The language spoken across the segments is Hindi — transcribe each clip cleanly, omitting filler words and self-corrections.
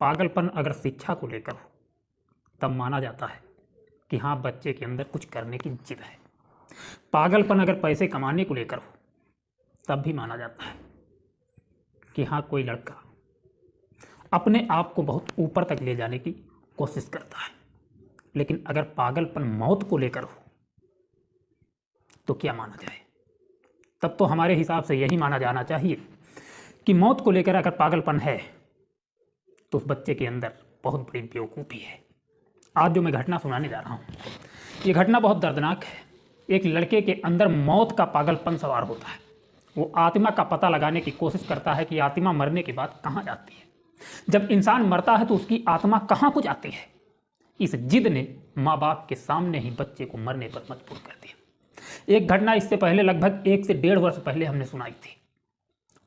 पागलपन अगर शिक्षा को लेकर हो तब माना जाता है कि हाँ, बच्चे के अंदर कुछ करने की जिद है। पागलपन अगर पैसे कमाने को लेकर हो तब भी माना जाता है कि हाँ, कोई लड़का अपने आप को बहुत ऊपर तक ले जाने की कोशिश करता है। लेकिन अगर पागलपन मौत को लेकर हो तो क्या माना जाए? तब तो हमारे हिसाब से यही माना जाना चाहिए कि मौत को लेकर अगर पागलपन है तो उस बच्चे के अंदर बहुत बड़ी बेवकूफ़ी है। आज जो मैं घटना सुनाने जा रहा हूँ, ये घटना बहुत दर्दनाक है। एक लड़के के अंदर मौत का पागलपन सवार होता है। वो आत्मा का पता लगाने की कोशिश करता है कि आत्मा मरने के बाद कहाँ जाती है। जब इंसान मरता है तो उसकी आत्मा कहाँ को जाती है। इस जिद ने माँ बाप के सामने ही बच्चे को मरने पर मजबूर कर दिया। एक घटना इससे पहले लगभग 1 से 1.5 वर्ष पहले हमने सुनाई थी।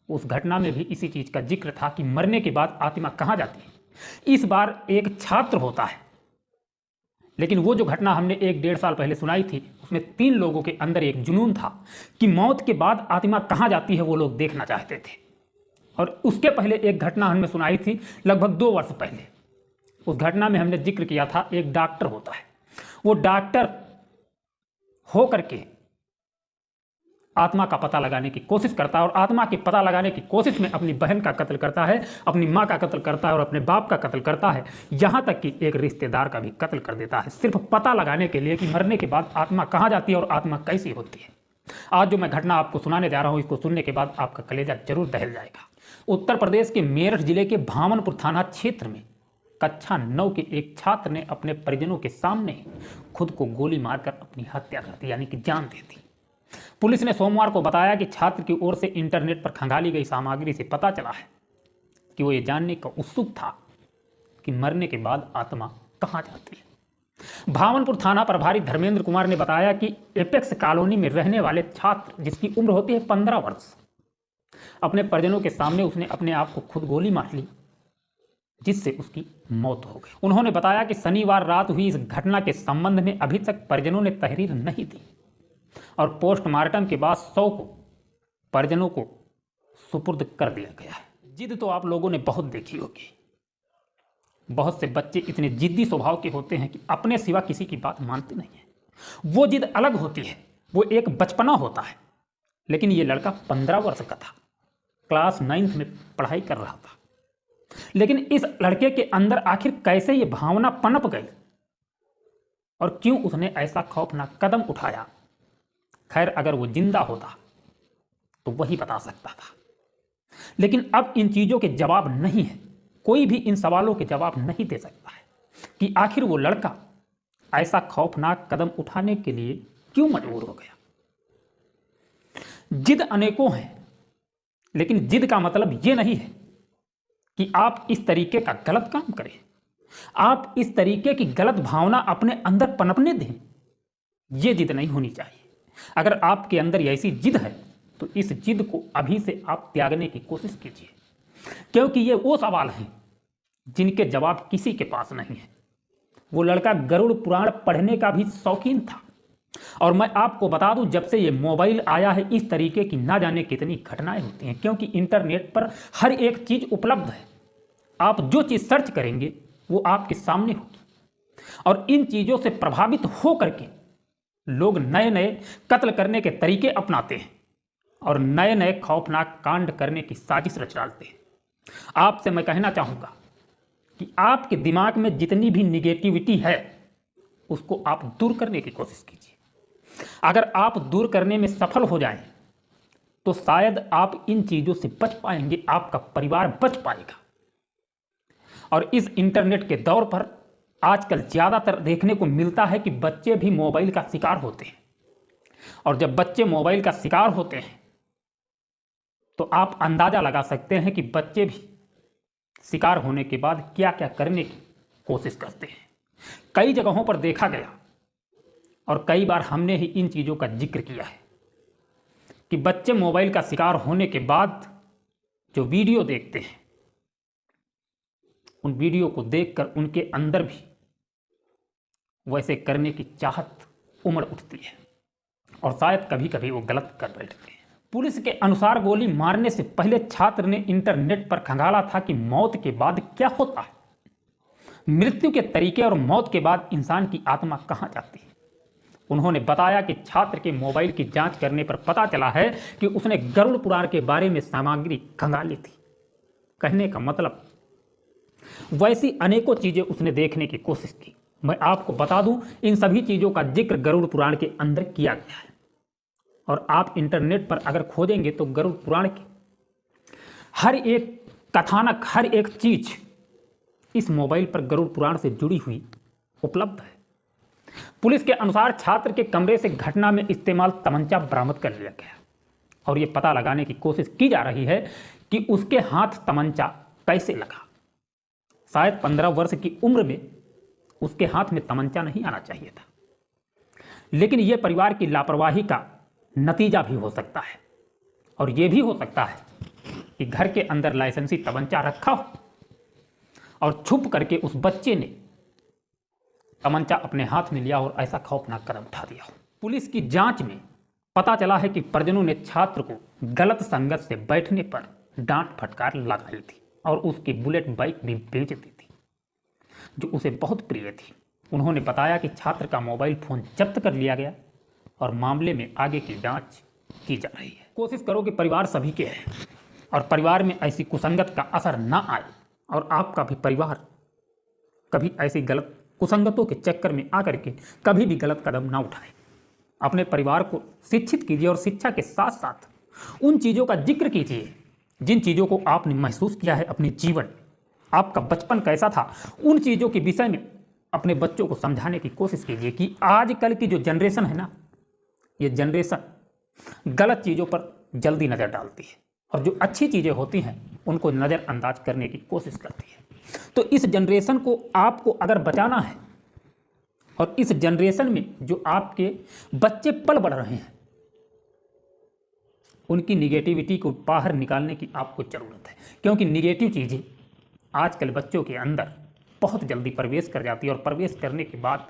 उस घटना में भी इसी चीज़ का जिक्र था कि मरने के बाद आत्मा कहाँ जाती है। इस बार एक छात्र होता है, लेकिन वो जो घटना हमने 1-1.5 साल पहले सुनाई थी उसमें 3 लोगों के अंदर एक जुनून था कि मौत के बाद आत्मा कहाँ जाती है वो लोग देखना चाहते थे। और उसके पहले एक घटना हमने सुनाई थी लगभग 2 वर्ष पहले। उस घटना में हमने जिक्र किया था एक डॉक्टर होता है। वो डॉक्टर हो करके आत्मा का पता लगाने की कोशिश करता है और आत्मा के पता लगाने की कोशिश में अपनी बहन का कत्ल करता है, अपनी माँ का कत्ल करता है और अपने बाप का कत्ल करता है। यहाँ तक कि एक रिश्तेदार का भी कत्ल कर देता है, सिर्फ पता लगाने के लिए कि मरने के बाद आत्मा कहाँ जाती है और आत्मा कैसी होती है। आज जो मैं घटना आपको सुनाने जा रहा हूँ, इसको सुनने के बाद आपका कलेजा जरूर दहल जाएगा। उत्तर प्रदेश के मेरठ जिले के भावनपुर थाना क्षेत्र में कक्षा 9 के एक छात्र ने अपने परिजनों के सामने ही खुद को गोली मारकर अपनी हत्या कर दी, यानी कि जान दे दी। पुलिस ने सोमवार को बताया कि छात्र की ओर से इंटरनेट पर खंगाली गई सामग्री से पता चला है कि वो ये जानने का उत्सुक था कि मरने के बाद आत्मा कहाँ जाती है। भावनपुर थाना प्रभारी धर्मेंद्र कुमार ने बताया कि एपेक्स कॉलोनी में रहने वाले छात्र, जिसकी उम्र होती है 15 वर्ष, अपने परिजनों के सामने उसने अपने आप को खुद गोली मार ली, जिससे उसकी मौत हो गई। उन्होंने बताया कि शनिवार रात हुई इस घटना के संबंध में अभी तक परिजनों ने तहरीर नहीं दी और पोस्टमार्टम के बाद शव को परिजनों को सुपुर्द कर दिया गया है। जिद तो आप लोगों ने बहुत देखी होगी। बहुत से बच्चे इतने जिद्दी स्वभाव के होते हैं कि अपने सिवा किसी की बात मानते नहीं हैं। वो जिद अलग होती है, वो एक बचपना होता है। लेकिन ये लड़का 15 वर्ष का था, क्लास 9th में पढ़ाई कर रहा था। लेकिन इस लड़के के अंदर आखिर कैसे ये भावना पनप गई और क्यों उसने ऐसा खौफनाक कदम उठाया, खैर अगर वो जिंदा होता तो वही बता सकता था। लेकिन अब इन चीजों के जवाब नहीं है। कोई भी इन सवालों के जवाब नहीं दे सकता है कि आखिर वो लड़का ऐसा खौफनाक कदम उठाने के लिए क्यों मजबूर हो गया। जिद अनेकों हैं, लेकिन जिद का मतलब ये नहीं है कि आप इस तरीके का गलत काम करें, आप इस तरीके की गलत भावना अपने अंदर पनपने दें। ये जिद नहीं होनी चाहिए। अगर आपके अंदर ऐसी जिद है तो इस जिद को अभी से आप त्यागने की कोशिश कीजिए, क्योंकि ये वो सवाल हैं जिनके जवाब किसी के पास नहीं है। वो लड़का गरुड़ पुराण पढ़ने का भी शौकीन था और मैं आपको बता दूं, जब से ये मोबाइल आया है इस तरीके की ना जाने कितनी घटनाएं होती हैं, क्योंकि इंटरनेट पर हर एक चीज उपलब्ध है। आप जो चीज सर्च करेंगे वो आपके सामने होगी और इन चीजों से प्रभावित हो करके लोग नए नए कत्ल करने के तरीके अपनाते हैं और नए नए खौफनाक कांड करने की साजिश रच डालते हैं। आपसे मैं कहना चाहूँगा कि आपके दिमाग में जितनी भी निगेटिविटी है उसको आप दूर करने की कोशिश कीजिए। अगर आप दूर करने में सफल हो जाएं तो शायद आप इन चीज़ों से बच पाएंगे, आपका परिवार बच पाएगा। और इस इंटरनेट के दौर पर आजकल ज़्यादातर देखने को मिलता है कि बच्चे भी मोबाइल का शिकार होते हैं। और जब बच्चे मोबाइल का शिकार होते हैं तो आप अंदाज़ा लगा सकते हैं कि बच्चे भी शिकार होने के बाद क्या क्या करने की कोशिश करते हैं। कई जगहों पर देखा गया और कई बार हमने ही इन चीज़ों का जिक्र किया है कि बच्चे मोबाइल का शिकार होने के बाद जो वीडियो देखते हैं, उन वीडियो को देखकर उनके अंदर भी वैसे करने की चाहत उमड़ उठती है और शायद कभी कभी वो गलत कर बैठते हैं। पुलिस के अनुसार गोली मारने से पहले छात्र ने इंटरनेट पर खंगाला था कि मौत के बाद क्या होता है। मृत्यु के तरीके और मौत के बाद इंसान की आत्मा कहाँ जाती है। उन्होंने बताया कि छात्र के मोबाइल की जांच करने पर पता चला है कि उसने गरुड़ पुराण के बारे में सामग्री खंगाली थी। कहने का मतलब वैसी अनेकों चीजें उसने देखने की कोशिश की। मैं आपको बता दूं, इन सभी चीजों का जिक्र गरुड़ पुराण के अंदर किया गया है और आप इंटरनेट पर अगर खोजेंगे तो गरुड़ पुराण की हर एक कथानक, हर एक चीज इस मोबाइल पर गरुड़ पुराण से जुड़ी हुई उपलब्ध है। पुलिस के अनुसार छात्र के कमरे से घटना में इस्तेमाल तमंचा बरामद कर लिया गया और यह पता लगाने की कोशिश की जा रही है कि उसके हाथ तमंचा कैसे लगा। शायद 15 वर्ष की उम्र में उसके हाथ में तमंचा नहीं आना चाहिए था, लेकिन यह परिवार की लापरवाही का नतीजा भी हो सकता है और यह भी हो सकता है कि घर के अंदर लाइसेंसी तमंचा रखा हो और छुप करके उस बच्चे ने तमंचा अपने हाथ में लिया और ऐसा खौफनाक कदम उठा दिया हो। पुलिस की जांच में पता चला है कि परिजनों ने छात्र को गलत संगत से बैठने पर डांट फटकार लगाई थी और उसकी बुलेट बाइक भी बेच दी थी जो उसे बहुत प्रिय थी। उन्होंने बताया कि छात्र का मोबाइल फोन जब्त कर लिया गया और मामले में आगे की जांच की जा रही है। कोशिश करो कि परिवार सभी के है और परिवार में ऐसी कुसंगत का असर ना आए और आपका भी परिवार कभी ऐसी गलत कुसंगतों के चक्कर में आकर के कभी भी गलत कदम ना उठाए। अपने परिवार को शिक्षित कीजिए और शिक्षा के साथ साथ उन चीज़ों का जिक्र कीजिए जिन चीज़ों को आपने महसूस किया है अपने जीवन, आपका बचपन कैसा था, उन चीज़ों के विषय में अपने बच्चों को समझाने की कोशिश कीजिए कि आजकल की जो जनरेशन है ना, ये जनरेशन गलत चीज़ों पर जल्दी नज़र डालती है और जो अच्छी चीज़ें होती हैं उनको नज़रअंदाज करने की कोशिश करती है। तो इस जनरेशन को आपको अगर बचाना है और इस जनरेशन में जो आपके बच्चे पल बढ़ रहे हैं उनकी निगेटिविटी को बाहर निकालने की आपको ज़रूरत है, क्योंकि निगेटिव चीज़ें आजकल बच्चों के अंदर बहुत जल्दी प्रवेश कर जाती है और प्रवेश करने के बाद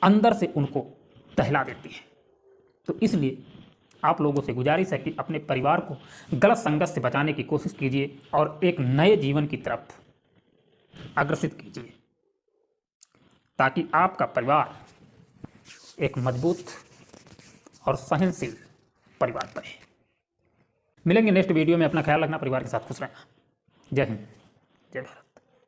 अंदर से उनको दहला देती है। तो इसलिए आप लोगों से गुजारिश है कि अपने परिवार को गलत संगत से बचाने की कोशिश कीजिए और एक नए जीवन की तरफ अग्रसित कीजिए ताकि आपका परिवार एक मजबूत और सहनशील परिवार बने। मिलेंगे नेक्स्ट वीडियो में। अपना ख्याल रखना, परिवार के साथ खुश रहना। जय हिंद, जय भारत।